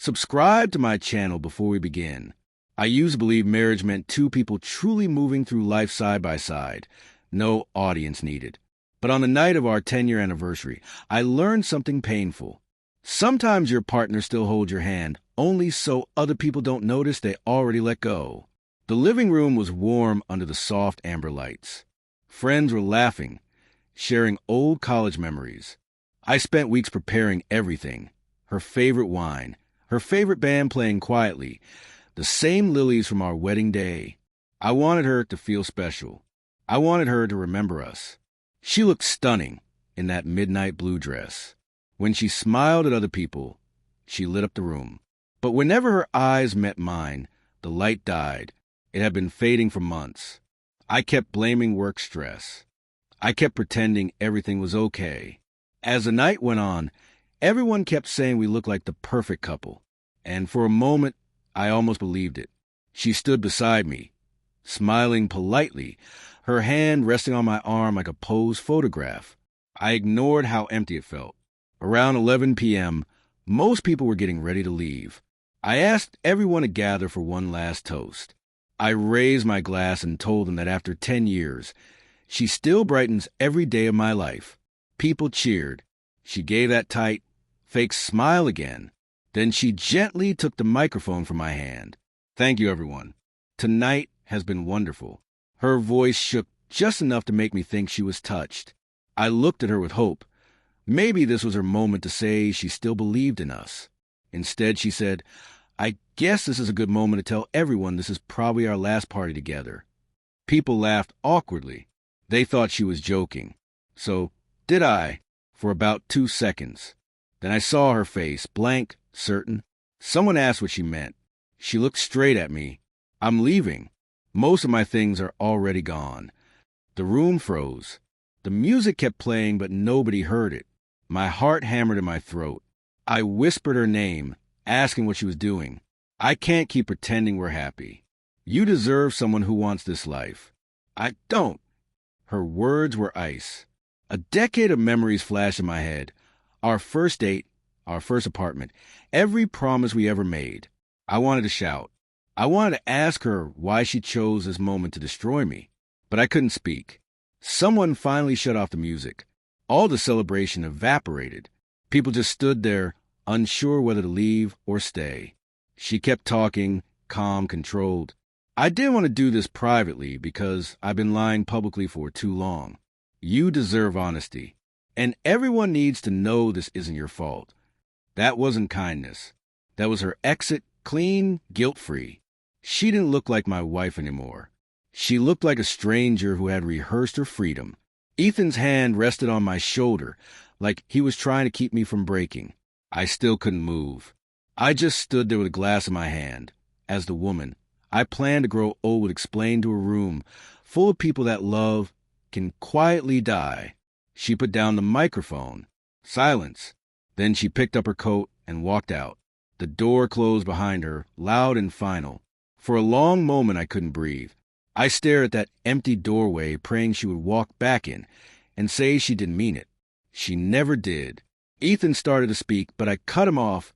Subscribe to my channel before we begin. I used to believe marriage meant two people truly moving through life side by side. No audience needed. But on the night of our 10-year anniversary, I learned something painful. Sometimes your partner still holds your hand, only so other people don't notice they already let go. The living room was warm under the soft amber lights. Friends were laughing, sharing old college memories. I spent weeks preparing everything. Her favorite wine, her favorite band playing quietly, the same lilies from our wedding day. I wanted her to feel special. I wanted her to remember us. She looked stunning in that midnight blue dress. When she smiled at other people, she lit up the room. But whenever her eyes met mine, the light died. It had been fading for months. I kept blaming work stress. I kept pretending everything was okay. As the night went on, everyone kept saying we looked like the perfect couple. And for a moment, I almost believed it. She stood beside me, smiling politely, her hand resting on my arm like a posed photograph. I ignored how empty it felt. Around 11 p.m., most people were getting ready to leave. I asked everyone to gather for one last toast. I raised my glass and told them that after 10 years, she still brightens every day of my life. People cheered. She gave that tight, fake smile again. Then she gently took the microphone from my hand. Thank you, everyone. Tonight has been wonderful. Her voice shook just enough to make me think she was touched. I looked at her with hope. Maybe this was her moment to say she still believed in us. Instead, she said, I guess this is a good moment to tell everyone this is probably our last party together. People laughed awkwardly. They thought she was joking. So did I, for about 2 seconds. Then I saw her face, blank, certain. Someone asked what she meant. She looked straight at me. I'm leaving. Most of my things are already gone. The room froze. The music kept playing, but nobody heard it. My heart hammered in my throat. I whispered her name, asking what she was doing. I can't keep pretending we're happy. You deserve someone who wants this life. I don't. Her words were ice. A decade of memories flashed in my head. Our first date, our first apartment, every promise we ever made. I wanted to shout. I wanted to ask her why she chose this moment to destroy me, but I couldn't speak. Someone finally shut off the music. All the celebration evaporated. People just stood there, unsure whether to leave or stay. She kept talking, calm, controlled. I didn't want to do this privately because I've been lying publicly for too long. You deserve honesty, and everyone needs to know this isn't your fault. That wasn't kindness. That was her exit, clean, guilt-free. She didn't look like my wife anymore. She looked like a stranger who had rehearsed her freedom. Ethan's hand rested on my shoulder, like he was trying to keep me from breaking. I still couldn't move. I just stood there with a glass in my hand. As the woman I planned to grow old would explain to a room full of people that love can quietly die. She put down the microphone. Silence. Then she picked up her coat and walked out. The door closed behind her, loud and final. For a long moment I couldn't breathe. I stared at that empty doorway, praying she would walk back in and say she didn't mean it. She never did. Ethan started to speak, but I cut him off,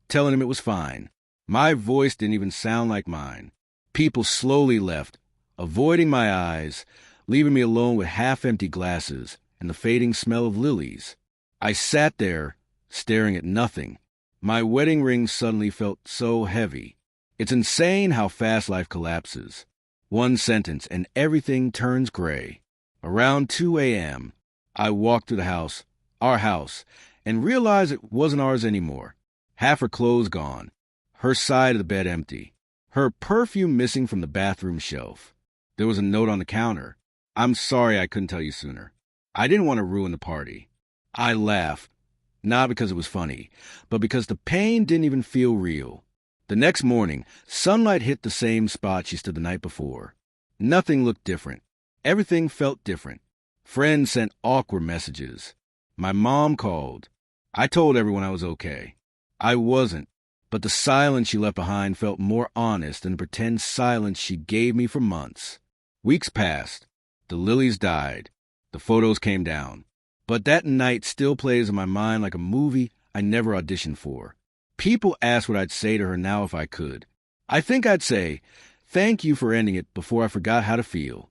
telling him it was fine. My voice didn't even sound like mine. People slowly left, avoiding my eyes, leaving me alone with half-empty glasses and the fading smell of lilies. I sat there, staring at nothing. My wedding ring suddenly felt so heavy. It's insane how fast life collapses. One sentence and everything turns gray. Around 2 a.m., I walked through the house, our house, and realized it wasn't ours anymore. Half her clothes gone, her side of the bed empty, her perfume missing from the bathroom shelf. There was a note on the counter. I'm sorry I couldn't tell you sooner. I didn't want to ruin the party. I laughed, not because it was funny, but because the pain didn't even feel real. The next morning, sunlight hit the same spot she stood the night before. Nothing looked different. Everything felt different. Friends sent awkward messages. My mom called. I told everyone I was okay. I wasn't, but the silence she left behind felt more honest than the pretend silence she gave me for months. Weeks passed. The lilies died. The photos came down. But that night still plays in my mind like a movie I never auditioned for. People ask what I'd say to her now if I could. I think I'd say, thank you for ending it before I forgot how to feel.